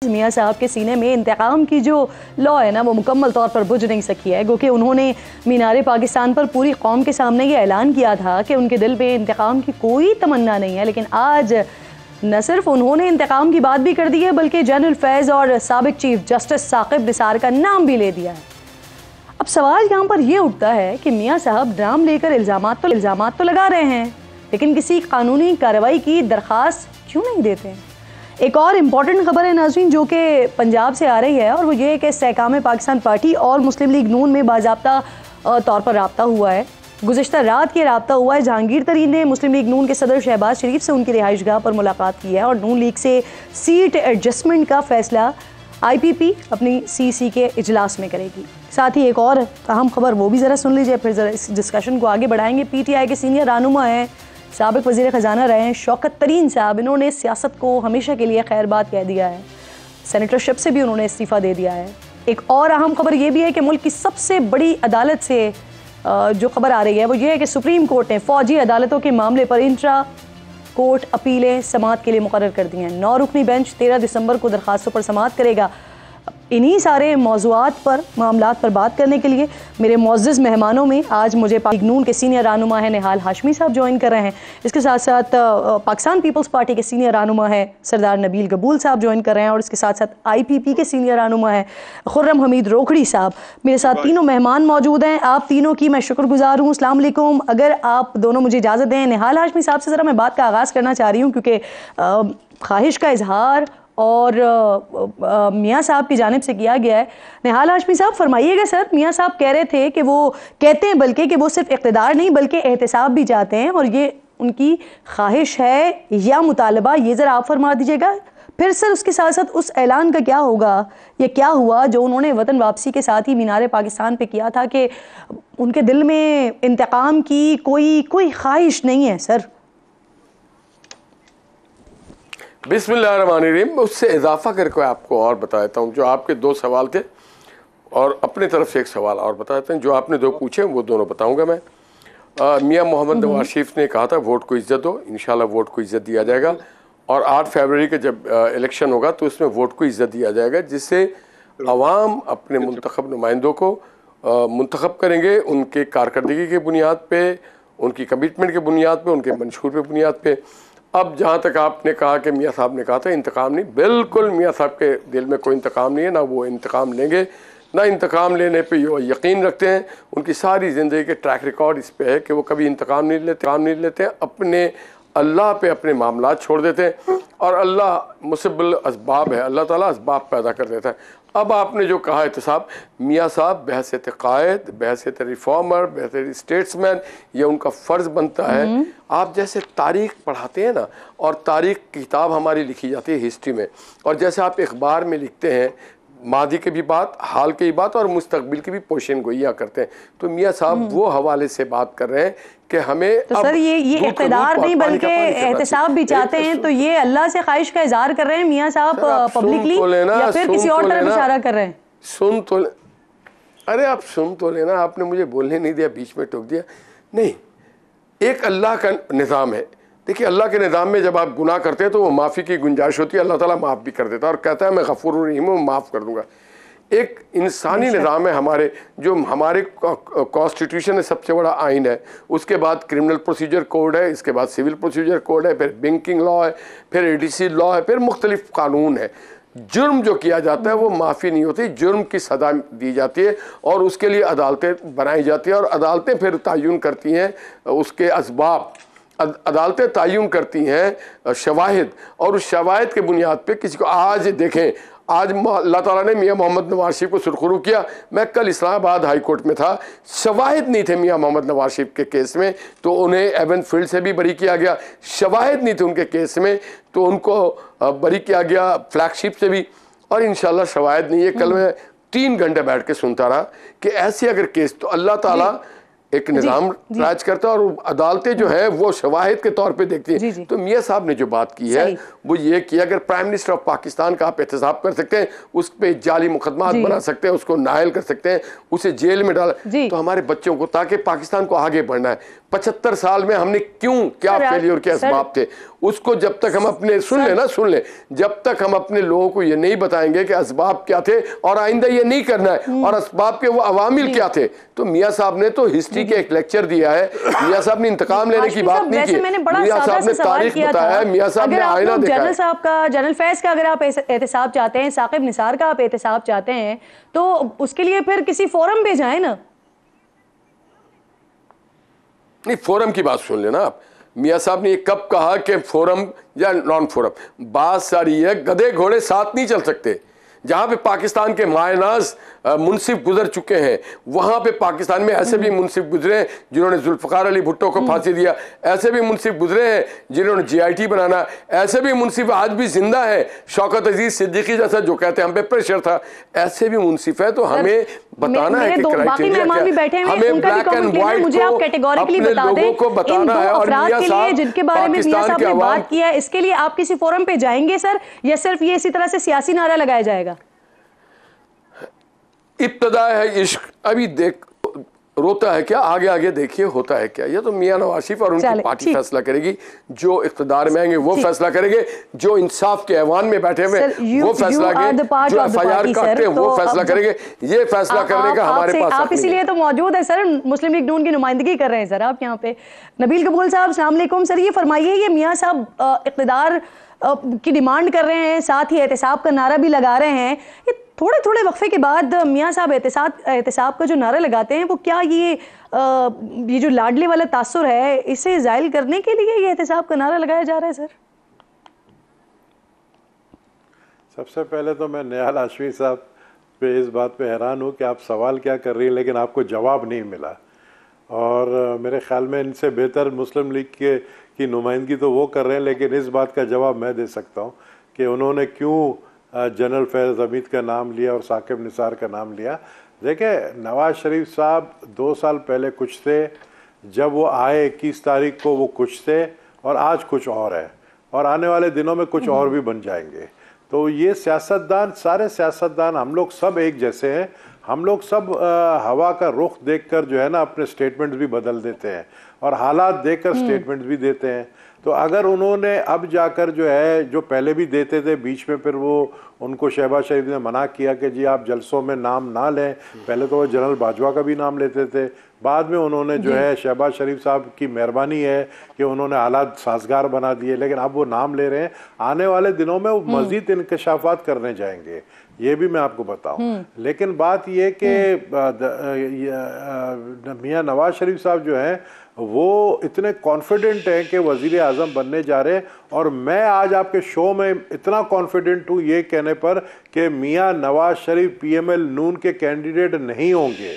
मियाँ साहब के सीने में इंतकाम की जो लौ है ना वो मुकम्मल तौर पर बुझ नहीं सकी है, क्योंकि उन्होंने मीनार पाकिस्तान पर पूरी कौम के सामने ये ऐलान किया था कि उनके दिल में इंतकाम की कोई तमन्ना नहीं है। लेकिन आज न सिर्फ उन्होंने इंतकाम की बात भी कर दी है, बल्कि जनरल फैज़ और साबिक चीफ जस्टिस साकिब निसार का नाम भी ले दिया है। अब सवाल यहाँ पर यह उठता है कि मियाँ साहब ड्राम लेकर इल्ज़ामात तो लगा रहे हैं, लेकिन किसी कानूनी कार्रवाई की दरख्वास्त क्यों नहीं देते हैं। एक और इम्पॉर्टेंट खबर है नाज़रीन जो कि पंजाब से आ रही है, और वो ये है कि सहकाम पाकिस्तान पार्टी और मुस्लिम लीग नून में बाज़ाब्ता तौर पर रब्ता हुआ है। गुज़िश्ता रात ये रब्ता हुआ है। जहांगीर तरीन ने मुस्लिम लीग नून के सदर शहबाज शरीफ से उनकी रिहाइशगाह पर मुलाकात की है और नून लीग से सीट एडजस्टमेंट का फैसला IPP अपनी CC के इजलास में करेगी। साथ ही एक और अहम खबर वो भी ज़रा सुन लीजिए, फिर ज़रा इस डिस्कशन को आगे बढ़ाएंगे। PTI के सीनियर रहनुमा हैं, साबिक वज़ीर ख़जाना रहे हैं शौकत तरीन साहब, इन्होंने सियासत को हमेशा के लिए खैरबाद कह दिया है। सेनेटरशिप से भी उन्होंने इस्तीफ़ा दे दिया है। एक और अहम खबर ये भी है कि मुल्क की सबसे बड़ी अदालत से जो खबर आ रही है वो ये है कि सुप्रीम कोर्ट ने फ़ौजी अदालतों के मामले पर इंट्रा कोर्ट अपीलें समाअत के लिए मुकर्रर कर दी हैं। 9 रुकनी बेंच 13 दिसंबर को दरखास्तों पर समाअत करेगा। इन्हीं सारे मौज़ूआत पर मामलात पर बात करने के लिए मेरे मुअज़्ज़ज़ मेहमानों में आज मुझे नून के सीनियर रहनुमा है निहाल हाशमी साहब ज्वाइन कर रहे हैं। इसके साथ साथ पाकिस्तान पीपल्स पार्टी के सीनियर रहनुमा है सरदार नबील कबूल साहब ज्वाइन कर रहे हैं, और इसके साथ साथ IPP के सीनियर रहनुमा है खुर्रम हमीद रोकड़ी साहब। मेरे साथ तीनों मेहमान मौजूद हैं। आप तीनों की मैं शुक्रगुजार हूँ। अस्सलाम वालेकुम। अगर आप दोनों मुझे इजाज़त दें, निहाल हाशमी साहब से ज़रा मैं बात का आगाज़ करना चाह रही हूँ, क्योंकि ख्वाहिश का इजहार और मियाँ साहब की जानिब से किया गया है। निहाल हाशमी साहब फरमाइएगा सर, मियाँ साहब कह रहे थे कि वो कहते हैं बल्कि कि वो सिर्फ इक़्तिदार नहीं बल्कि एहतसाब भी चाहते हैं, और ये उनकी ख्वाहिश है या मुतालबा, ये ज़रा आप फरमा दीजिएगा। फिर सर उसके साथ साथ उस ऐलान का क्या होगा, ये क्या हुआ जो उन्होंने वतन वापसी के साथ ही मीनार पाकिस्तान पे किया था कि उनके दिल में इंतकाम की कोई ख्वाहिश नहीं है सर। बिस्मिल्लाहिर्रहमानिर्रहीम। उससे इजाफा करके आपको और बता देता हूँ, जो आपके 2 सवाल थे और अपने तरफ से एक सवाल और बता देते हैं। जो आपने 2 पूछे वो दोनों बताऊँगा मैं। मियाँ मोहम्मद नवाज शरीफ ने कहा था वोट को इज़्ज़त दो, इंशाल्लाह वोट को इज़्ज़त दिया जाएगा, और 8 फरवरी के जब इलेक्शन होगा तो उसमें वोट को इज़्ज़त दिया जाएगा, जिससे अवाम अपने मुंतखब नुमाइंदों को मुंतखब करेंगे उनके कारकर्दगी की बुनियाद पर, उनकी कमिटमेंट के बुनियाद पर, उनके मंशूर पे बुनियाद पर। अब जहाँ तक आपने कहा कि मियाँ साहब ने कहा था इंतकाम नहीं, बिल्कुल मियाँ साहब के दिल में कोई इंतकाम नहीं है, ना वो इंतकाम लेंगे, ना इंतकाम लेने पे वो यकीन रखते हैं। उनकी सारी ज़िंदगी के ट्रैक रिकॉर्ड इस पे है कि वो कभी इंतकाम नहीं लेते, अपने अल्लाह पे अपने मामलात छोड़ देते हैं, और अल्लाह मुसब्बिल असबाब है, अल्लाह ताला असबाब पैदा कर देता है। अब आपने जो कहा एहतसाब, मियाँ साहब बहैसियत कायद, बहैसियत रिफॉर्मर, बहैसियत स्टेट्समैन, ये उनका फ़र्ज़ बनता है। आप जैसे तारीख़ पढ़ाते हैं ना, और तारीख़ की किताब हमारी लिखी जाती है हिस्ट्री में, और जैसे आप अखबार में लिखते हैं मादी की भी बात, हाल की भी बात और मुस्तकबिल की भी पोशन गोइया करते हैं, तो मियाँ साहब वो हवाले से बात कर रहे हैं कि हमें तो सर ये इक़्तिदार नहीं बल्कि एहतसाब भी चाहते हैं, तो ये अल्लाह से ख्वाहिश का इजहार कर रहे हैं मियाँ साहब पब्लिकली, या फिर किसी और तरफ इशारा कर रहे हैं? सुन तो अरे आप सुन तो लेना, आपने मुझे बोलने नहीं दिया, बीच में टोक दिया। नहीं, एक अल्लाह का निज़ाम है। देखिए अल्लाह के निज़ाम में जब आप गुनाह करते हैं तो वो माफ़ी की गुंजाइश होती है, अल्लाह ताला माफ़ भी कर देता है और कहता है मैं गफूर रहीम हूँ, माफ़ कर दूंगा। एक इंसानी निज़ाम है हमारे, जो हमारे कॉन्स्टिट्यूशन है, सबसे बड़ा आइन है, उसके बाद क्रिमिनल प्रोसीजर कोड है, इसके बाद सिविल प्रोसीजर कोड है, फिर बैंकिंग लॉ है, फिर ADC लॉ है, फिर मुख्तलिफ कानून है। जुर्म जो किया जाता है वो माफ़ी नहीं होती, जुर्म की सज़ा दी जाती है और उसके लिए अदालतें बनाई जाती हैं, और अदालतें फिर तयन करती हैं उसके असबाब, अदालतें तयन करती हैं शवाहिद, और उस शवाहिद के बुनियाद पे किसी को, आज देखें आज अल्लाह ताला ने मियाँ मोहम्मद नवाज शरीफ को सुरखरू किया। मैं कल इस्लामाबाद हाई कोर्ट में था, शवाहिद नहीं थे मियाँ मोहम्मद नवाज शरीफ के केस में, तो उन्हें एवन फील्ड से भी बरी किया गया। शवाहिद नहीं थे उनके केस में, तो उनको बरी किया गया फ्लैगशिप से भी, और इंशाल्लाह शवाहिद नहीं है। कल मैं 3 घंटे बैठ के सुनता रहा कि ऐसे अगर केस, तो अल्लाह ताला एक निज़ाम राज करता है और अदालतें जो है वो शवाहिद के तौर पे देखती हैं। तो मियाँ साहब ने जो बात की है वो ये कि अगर प्राइम मिनिस्टर ऑफ पाकिस्तान का आप एहतसाब कर सकते हैं, उस पर जाली मुकदमा बना सकते हैं, उसको नायल कर सकते हैं, उसे जेल में डाल, तो हमारे बच्चों को, ताकि पाकिस्तान को आगे बढ़ना है, 75 साल में हमने क्यों क्या फेलियर के असबाब थे, उसको जब तक हम अपने सुन ले, जब तक हम अपने लोगों को ये नहीं बताएंगे कि असबाब क्या थे और आइंदा ये नहीं करना है और असबाब के वो अवामिल क्या थे। तो मियाँ साहब ने तो हिस्ट्री के एक लेक्चर दिया है। मियाँ साहब ने इंतकाम लेने की बात नहीं की, मियाँ साहब ने तारीख बताया है, मियाँ साहब ने आईना देखा है। जनरल फैज का अगर आप एहतसाब चाहते हैं, साकिब निसार का आप एहतसाब चाहते हैं, तो उसके लिए फिर किसी फोरम पे जाए ना। नहीं, फोरम की बात सुन लेना आप। मियाँ साहब ने ये कब कहा कि फोरम या नॉन फोरम? बात सारी है, गधे घोड़े साथ नहीं चल सकते। जहाँ पे पाकिस्तान के मायनाज मुंसिफ गुजर चुके हैं, वहाँ पे पाकिस्तान में ऐसे भी मुंसिफ गुजरे हैं जिन्होंने जुल्फ़िकार अली भुट्टो को फांसी दिया, ऐसे भी मुंसिफ गुजरे हैं जिन्होंने GIT बनाना, ऐसे भी मुंसिफ आज भी जिंदा है, शौकत अजीज सिद्दीकी जैसा जो कहते हैं हम पे प्रेशर था, ऐसे भी मुंसिफ है। तो हमें बताना है कि क्राइटेरिया क्या, हमें ब्लैक एंड व्हाइट को अपने लोगों को बताना है। और मियाँ साहब जिनके बारे में मियाँ साहब ने बात किया है, इसके लिए आप किसी फोरम पे जाएंगे सर, या सिर्फ ये इसी तरह से सियासी नारा लगाया जाएगा? इब्तदा है इश्क, अभी देख रोता है क्या, आगे आगे देखिए होता है क्या। ये तो मियां नवाज शरीफ और उनकी पार्टी फैसला करेगी, जो इख्तिदार में आएंगे वो फैसला करेंगे, जो इंसाफ के ऐवान में बैठे हुए वो फैसला करेंगे, जो FIR काटते हैं वो फैसला करेंगे। ये फैसला करने का हमारे पास आप इसीलिए तो मौजूद है सर, मुस्लिम लीग नून की नुमाइंदगी कर रहे हैं सर आप यहाँ पे। नबील कबूल साहब अस्सलाम वालेकुम सर, ये फरमाइए, ये मियाँ साहब इख्तिदार की डिमांड कर रहे हैं, साथ ही एहतसाब का नारा भी लगा रहे हैं, ये थोड़े थोड़े वक्फे के बाद मियाँ साहब एहतसाब का जो नारा लगाते हैं, वो क्या ये जो लाडले वाला तासुर है इसे जायल करने के लिए ये एहतसाब का नारा लगाया जा रहा है सर? सबसे पहले तो मैं निहाल हाशमी साहब पे इस बात पे हैरान हूँ कि आप सवाल क्या कर रही हैं लेकिन आपको जवाब नहीं मिला। और मेरे ख्याल में इनसे बेहतर मुस्लिम लीग की नुमाइंदगी तो वो कर रहे हैं, लेकिन इस बात का जवाब मैं दे सकता हूँ कि उन्होंने क्यों जनरल फैज़ हमीद का नाम लिया और साकिब निसार का नाम लिया। देखें, नवाज शरीफ साहब 2 साल पहले कुछ थे, जब वो आए 21 तारीख को वो कुछ थे, और आज कुछ और है, और आने वाले दिनों में कुछ और भी बन जाएंगे। तो ये सियासतदान, सारे सियासतदान, हम लोग सब एक जैसे हैं, हम लोग सब हवा का रुख देखकर जो है ना अपने स्टेटमेंट्स भी बदल देते हैं और हालात देखकर स्टेटमेंट्स भी देते हैं। तो अगर उन्होंने अब जाकर जो है, जो पहले भी देते थे, बीच में फिर वो उनको शहबाज शरीफ ने मना किया कि जी आप जलसों में नाम ना लें, पहले तो वो जनरल बाजवा का भी नाम लेते थे, बाद में उन्होंने जो है शहबाज शरीफ साहब की मेहरबानी है कि उन्होंने हालात साजगार बना दिए, लेकिन अब वो नाम ले रहे हैं। आने वाले दिनों में वो मज़ीद इंकशाफात करने जाएंगे, ये भी मैं आपको बताऊं। लेकिन बात ये कि मियाँ नवाज शरीफ साहब जो हैं वो इतने कॉन्फिडेंट हैं कि वज़ीर आज़म बनने जा रहे हैं, और मैं आज आपके शो में इतना कॉन्फिडेंट हूँ ये कहने पर कि मियाँ नवाज शरीफ PML नून के कैंडिडेट नहीं होंगे।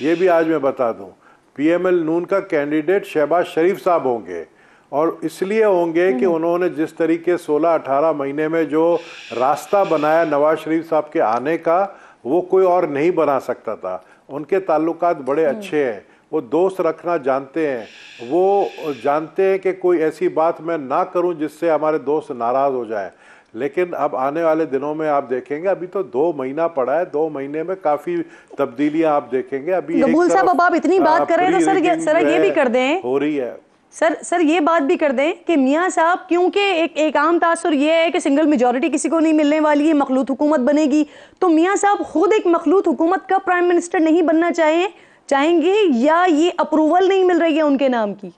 ये भी आज मैं बता दूं, PML नून का कैंडिडेट शहबाज शरीफ साहब होंगे, और इसलिए होंगे कि उन्होंने जिस तरीके 16-18 महीने में जो रास्ता बनाया नवाज शरीफ साहब के आने का, वो कोई और नहीं बना सकता था। उनके ताल्लुकात बड़े अच्छे हैं, वो दोस्त रखना जानते हैं, वो जानते हैं कि कोई ऐसी बात मैं ना करूं जिससे हमारे दोस्त नाराज़ हो जाएं। लेकिन अब आने वाले दिनों में आप देखेंगे, अभी तो 2 महीना पड़ा है, 2 महीने में काफ़ी तब्दीलियां आप देखेंगे। अभी कबूल साहब, अब आप इतनी बात कर रहे हैं तो सर ये भी कर दें, हो रही है सर ये बात भी कर दें कि मियाँ साहब, क्योंकि एक आम तासुर ये है कि सिंगल मेजॉरिटी किसी को नहीं मिलने वाली है, मखलूत हुकूमत बनेगी, तो मियाँ साहब खुद एक मखलूत हुकूमत का प्राइम मिनिस्टर नहीं बनना चाहेंगे, या ये अप्रूवल नहीं मिल रही है उनके नाम की?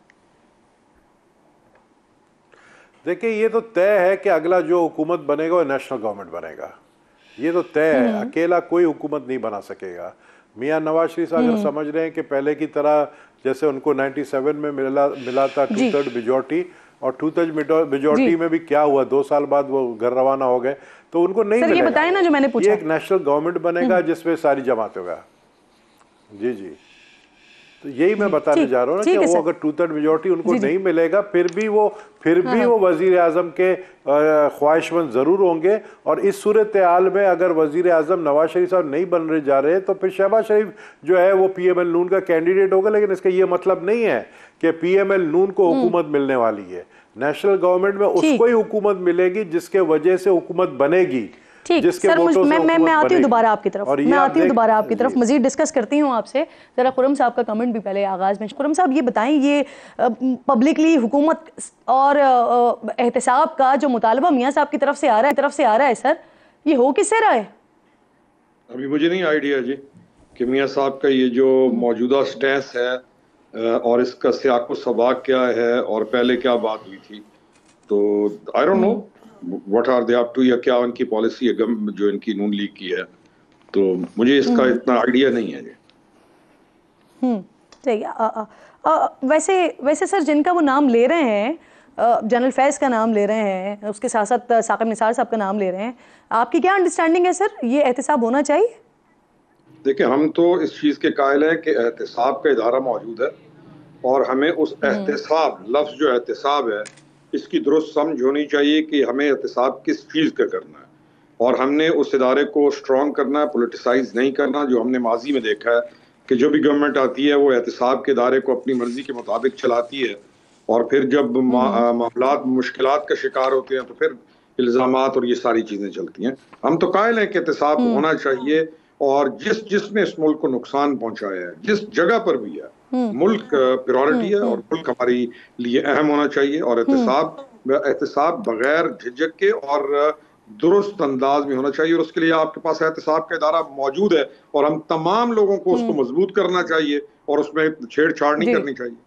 देखिए, ये तो तय है कि अगला जो हुकूमत बनेगा वो नेशनल गवर्नमेंट बनेगा, ये तो तय है, अकेला कोई हुकूमत नहीं बना सकेगा। मियाँ नवाज शरीफ साहब अगर समझ रहे हैं कि पहले की तरह जैसे उनको 97 में मिला था 2/3 मेजॉरिटी, और 2/3 मेजॉरिटी में भी क्या हुआ, 2 साल बाद वो घर रवाना हो गए, तो उनको नहीं मिलेगा। ये बताएं ना जो मैंने पूछा, ये एक नेशनल गवर्नमेंट बनेगा जिसमें सारी जमात होगा। जी जी, तो यही मैं बताने जा रहा हूँ ना कि वो अगर 2/3 मेजोरिटी उनको नहीं मिलेगा फिर भी वो वजीर आजम के ख्वाहिशमंद जरूर होंगे। और इस सूरत हाल में अगर वजीर आजम नवाज शरीफ साहब नहीं बनने जा रहे तो फिर शहबाज शरीफ जो है वो PML नून का कैंडिडेट होगा। लेकिन इसका ये मतलब नहीं है कि PML नून को हुकूमत मिलने वाली है। नेशनल गवर्नमेंट में उसको ही हुकूमत मिलेगी जिसके वजह से हुकूमत बनेगी। ठीक सर, मैं आती हूँ दोबारा आपकी तरफ, मैं आती हूँ दोबारा आपकी तरफ, मजीद डिस्कस करती हूँ आपसे। जरा खुरम साहब का कमेंट भी पहले आगाज में। खुरम साहब ये बताएं, ये पब्लिकली हुकूमत और एहतसाब का जो मुतालबा मियाँ साहब की तरफ से आ रहा है सर, ये हो किससे रहा है? अभी मुझे नहीं आइडिया जी कि मियाँ साहब का ये जो मौजूदा स्टैंस है और इसका सियाक व सबाक क्या है और पहले क्या बात हुई थी, तो I don't know what are they up to, या क्या उनकी पॉलिसी है जो इनकी नून लीग की है, तो मुझे इसका इतना आइडिया नहीं है जी। सही है। वैसे सर जिनका वो नाम ले रहे हैं, जनरल फैज़ का नाम ले रहे हैं, उसके साथ साथ साकिब निसार साहब का नाम ले रहे हैं, आपकी क्या अंडरस्टैंडिंग है सर, ये एहतसाब होना चाहिए? देखिए, हम तो इस चीज़ के कायल हैं कि एहतसाब का इदारा मौजूद है और हमें उस एहतसाब, लफ्ज़ जो एहतसाब है, इसकी दुरुस्त समझ होनी चाहिए कि हमें एहतसाब किस चीज़ का करना है और हमने उस इदारे को स्ट्रॉन्ग करना है, पोलिटिसाइज नहीं करना। जो हमने माजी में देखा है कि जो भी गवर्नमेंट आती है वो एहतसाब के इदारे को अपनी मर्जी के मुताबिक चलाती है और फिर जब मामलात मुश्किलात का शिकार होते हैं तो फिर इल्ज़ामात और ये सारी चीज़ें चलती हैं। हम तो कायल हैं कि एहतसाब होना चाहिए और जिसने इस मुल्क को नुकसान पहुंचाया है, जिस जगह पर भी है, मुल्क प्रायोरिटी है और मुल्क हमारे लिए अहम होना चाहिए और एहतसाब बगैर झिझक के और दुरुस्त अंदाज में होना चाहिए। और उसके लिए आपके पास एहतसाब का इदारा मौजूद है और हम तमाम लोगों को उसको मजबूत करना चाहिए और उसमें छेड़छाड़ नहीं करनी चाहिए।